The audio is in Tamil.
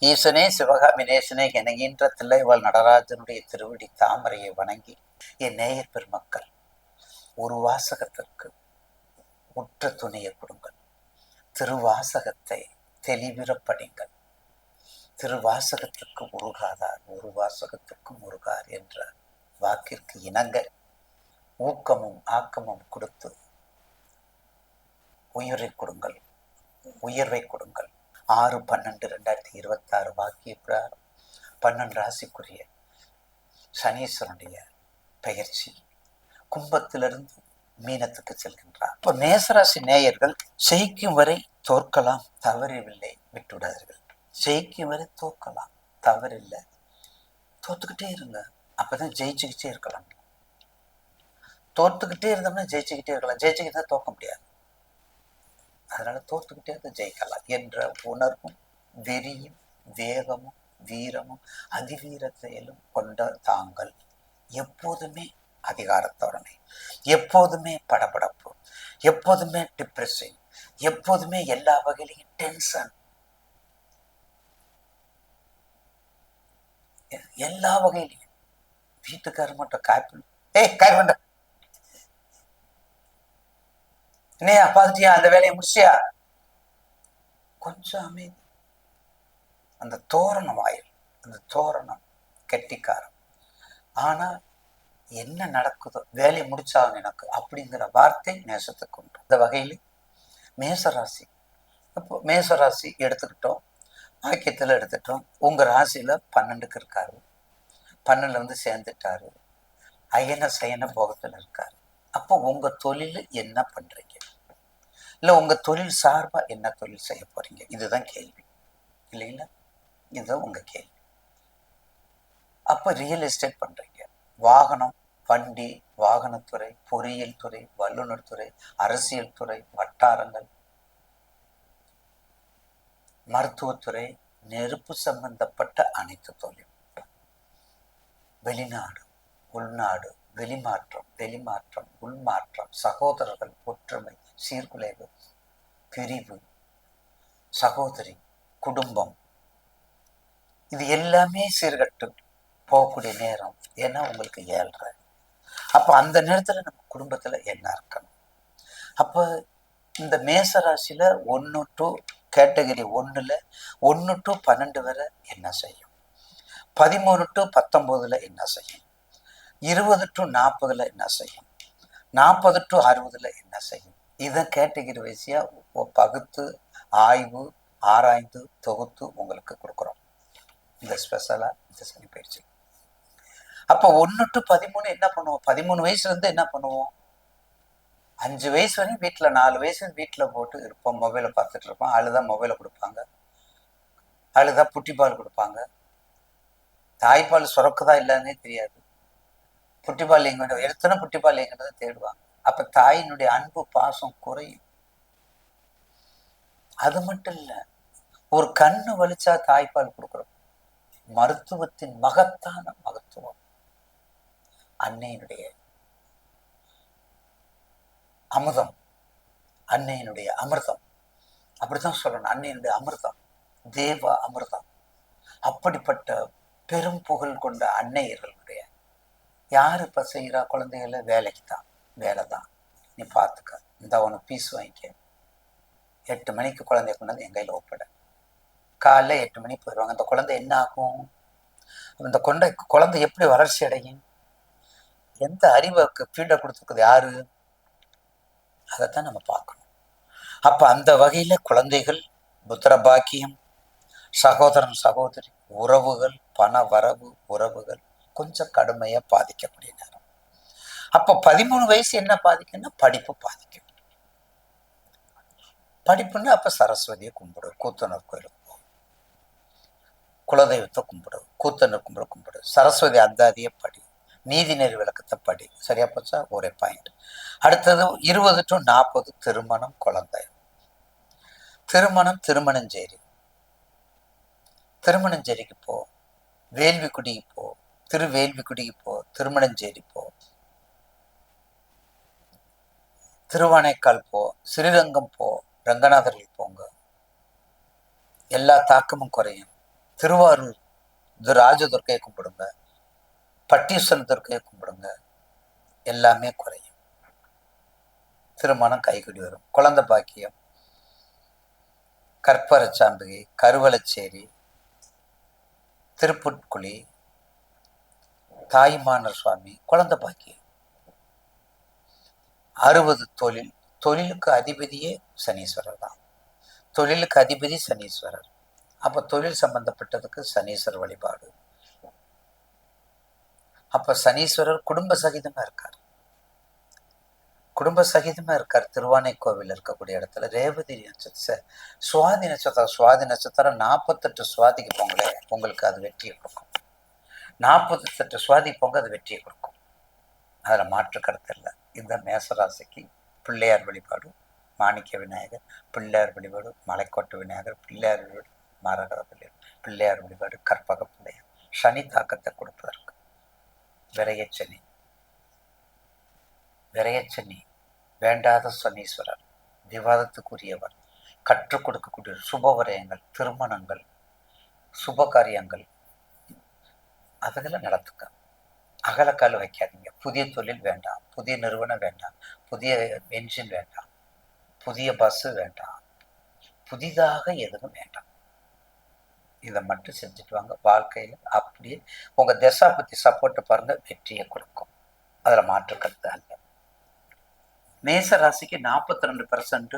ஈசனே சிவகாமி நேசனே என்கின்ற தில்லைவாழ் நடராஜனுடைய திருவடி தாமரையை வணங்கி என் நேயர் பெருமக்கள் ஒரு வாசகத்திற்கு உற்ற துணையை கொடுங்கள். திருவாசகத்தை தெளிவிற படிங்கள். திருவாசகத்திற்கு உருகாதார் ஒரு வாசகத்திற்கும் உருகார் என்ற வாக்கிற்கு இணங்க ஊக்கமும் ஆக்கமும் கொடுத்து உயர்வை கொடுங்கள். 6/12/2026 வாக்கிய பிரகாரம் 12 ராசிக்குரிய சனீஸ்வரனுடைய பெயர்ச்சி கும்பத்திலிருந்து மீனத்துக்கு செல்கின்றார். இப்போ மேசராசி நேயர்கள் ஜெயிக்கும் வரை தோற்கலாம், தவறில்லை, விட்டுவிடாதீர்கள். ஜெயிக்கும் வரை தோற்கலாம், தவறில்லை, தோத்துக்கிட்டே இருங்க, அப்பதான் ஜெயிச்சுக்கிட்டே இருக்கலாம். தோத்துக்கிட்டே இருந்தோம்னா ஜெயிச்சுக்கிட்டே இருக்கலாம், ஜெயிச்சுக்கிட்டே தோக்க முடியாது. அதனால தோத்துக்கிட்டே இருந்து ஜெயிக்கலாம் என்ற உணர்வும் வெறியும் வேகமும் வீரமும் அதிவீரத்தையிலும் கொண்ட தாங்கள் எப்போதுமே அதிகாரத்தோரணை, எப்போதுமே படபடப்பு, எப்போதுமே டிப்ரெஷன், எப்போதுமே எல்லா வகையிலையும் டென்ஷன், எல்லா வகையிலையும். வீட்டுக்காரர் மட்டும் காய்ப்பு காய்பண்ட என்னையா பார்த்துட்டியா, அந்த வேலையை முடிச்சியா, கொஞ்சம் அமைதி. அந்த தோரணம் வாயில், அந்த தோரணம் கெட்டிக்காரம். ஆனா என்ன நடக்குதோ வேலையை முடிச்சாகும் எனக்கு அப்படிங்கிற வார்த்தை நேசத்துக்கு உண்டு. இந்த வகையில் மேசராசி, இப்போ மேசராசி எடுத்துக்கிட்டோம், வாக்கியத்தில் எடுத்துட்டோம். உங்க ராசியில 12க்கு இருக்காரு, 12 வந்து சேர்ந்துட்டாரு, அயன சயன போகத்தில் இருக்காரு. அப்போ உங்க தொழில் என்ன பண்றீங்க, இல்ல உங்க தொழில் சார்பா என்ன தொழில் செய்ய போறீங்க, இதுதான் கேள்வி இல்லைங்களா? இதுதான் உங்க கேள்வி. அப்ப ரியல் எஸ்டேட் பண்றீங்க, வாகனம், வண்டி, வாகனத்துறை, பொறியியல் துறை, வல்லுநர் துறை, அரசியல் துறை, வட்டாரங்கள், மருத்துவத்துறை, நெருப்பு சம்பந்தப்பட்ட அனைத்து தொழில், வெளிநாடு, உள்நாடு, வெளிமாற்றம், உள்மாற்றம், சகோதரர்கள் ஒற்றுமை, சீர்குலைவு, பிரிவு, சகோதரி, குடும்பம், இது எல்லாமே சீர்கட்டு போகக்கூடிய நேரம். ஏன்னா உங்களுக்கு 7:30. அப்ப அந்த நேரத்துல நம்ம குடும்பத்துல என்ன இருக்கணும்? அப்ப இந்த மேசராசியில 1 to கேட்டகரி 1ல 1 to 12 வரை என்ன செய்யும், 13 to 19 என்ன செய்யும், 20 to 40 என்ன செய்யும், 40 to 60 என்ன செய்யும், இதை கேட்டகரி வைசியா பகுத்து ஆய்வு ஆராய்ந்து தொகுத்து உங்களுக்கு கொடுக்குறோம் இந்த ஸ்பெஷலா இந்த சனி பயிற்சி. அப்ப 1 to 13 என்ன பண்ணுவோம், 13 வயசுல இருந்து என்ன பண்ணுவோம், 5 வயசு வரையும் வீட்டுல, 4 வயசு வீட்டுல போட்டு இருப்போம், மொபைலை பார்த்துட்டு இருப்போம். அழுதா மொபைலை கொடுப்பாங்க, அழுதா புட்டிப்பால் கொடுப்பாங்க, தாய்ப்பால் சுரக்குதா இல்லைன்னே தெரியாது, புட்டிப்பால் எங்க எத்தனை புட்டிப்பால் எங்கிறத தேடுவாங்க. அப்ப தாயினுடைய அன்பு பாசம் குறையும். அது மட்டும் இல்ல, ஒரு கண்ணு வலிச்சா தாய்ப்பால் கொடுக்குறோம். மருத்துவத்தின் மகத்தான மகத்துவம், அன்னையினுடைய அமுதம், அன்னையினுடைய அமிர்தம், அப்படித்தான் சொல்லணும். அன்னையினுடைய அமிர்தம், தேவ அமிர்தம். அப்படிப்பட்ட பெரும் புகழ் கொண்ட அன்னையர்களுடைய யாரு இப்ப செய்யறா, குழந்தைகளை வேலைக்கு தான், வேலை தான், நீ பார்த்துக்க, இந்த உனக்கு பீஸ் வாங்கிக்க, 8 மணிக்கு குழந்தைய கொண்டாந்து என் கையில் ஒப்பட, காலைல 8 மணிக்கு போயிடுவாங்க. அந்த குழந்தை என்ன ஆகும், இந்த குழந்தை எப்படி வளர்ச்சி அடையும், எந்த அறிவுக்கு ஃபீடை கொடுத்துருக்குது யாரு, அதைத்தான் நம்ம பார்க்கணும். அப்ப அந்த வகையில குழந்தைகள், புத்திர பாக்கியம், சகோதரன் சகோதரி உறவுகள், பண வரவு உறவுகள் கொஞ்சம் கடுமையா பாதிக்கக்கூடிய நேரம். அப்ப 13 வயசு என்ன பாதிக்கும்னா படிப்பு பாதிக்கும். படிப்புன்னு அப்ப சரஸ்வதியை கும்பிடு, கூத்தனர் கோயிலுக்கு போ, குலதெய்வத்தை கும்பிடு, கூத்தனர் கும்பிடு, சரஸ்வதி அந்தாதியை படி, நீதிநெறி விளக்கத்தை படி. சரியா போச்சா? ஒரே பாயிண்ட். அடுத்தது 20 to 40 திருமணம், குழந்தை, திருமணஞ்சேரி, திருமணஞ்சேரிக்கு போ, வேள்விக்குடிக்கு போ, திருவேள்விக்குடிக்கு போ, திருமணஞ்சேரி போ, திருவானைக்கால் போ, ஸ்ரீரங்கம் போ, ரங்கநாதர்கள் போங்க, எல்லா தாக்கமும் குறையும். திருவாரூர் ராஜதுர்க்கையை கும்பிடுங்க, பட்டீஸ்வரன் துர்க்கையை கும்பிடுங்க, எல்லாமே குறையும். திருமணம் கைகூடி வரும். குழந்தை பாக்கியம், கற்பரச்சாம்பிகை, கருவலச்சேரி, திருப்புட்குழி, தாய்மானர் சுவாமி, குழந்தை பாக்கியம். 60 தொழில். தொழிலுக்கு அதிபதியே சனீஸ்வரர் தான். தொழிலுக்கு அதிபதி சனீஸ்வரர். அப்ப தொழில் சம்பந்தப்பட்டதுக்கு சனீஸ்வரர் வழிபாடு. அப்ப சனீஸ்வரர் குடும்ப சகிதமா இருக்கார். குடும்ப சகிதமா இருக்கார். திருவானைக்கோவில் இருக்கக்கூடிய இடத்துல ரேவதி நட்சத்திரம், சுவாதி நட்சத்திரம். சுவாதி நட்சத்திரம் 48 சுவாதிக்கு பொங்கலே உங்களுக்கு அது வெற்றியை கொடுக்கும். 48 சுவாதி பொங்க அது வெற்றியை கொடுக்கும். அதுல மாற்று கருத்து இல்லை. இந்த மேசராசிக்கு பிள்ளையார் வழிபாடு, மாணிக்க விநாயகர், பிள்ளையார் வழிபாடு, மலைக்கோட்டை விநாயகர், பிள்ளையார் வழிபாடு, மரகத பிள்ளையார் வழிபாடு, கற்பக பிள்ளையார். சனி தாக்கத்தை கொடுப்பதற்கு விரையச்சனி, விரையச்சனி வேண்டாத சனீஸ்வரர், விவாதத்துக்குரியவர், கற்றுக் கொடுக்கக்கூடிய சுபவரயங்கள், திருமணங்கள், சுப காரியங்கள் அதுகளை நடத்துக்க. அகலக்கால் வைக்காதீங்க. புதிய தொழில் வேண்டாம், புதிய நிறுவனம் வேண்டாம், புதிய என்ஜின் வேண்டாம், புதிய பஸ்ஸு வேண்டாம், புதிதாக எதுவும் வேண்டாம். இதை மட்டும் செஞ்சுட்டு வாங்க. வாழ்க்கையில் அப்படியே உங்க திசா பத்தி சப்போர்ட்டை பாருங்க, வெற்றியை கொடுக்கும். அதுல மாற்று கருத்து அல்ல. மேச ராசிக்கு 42%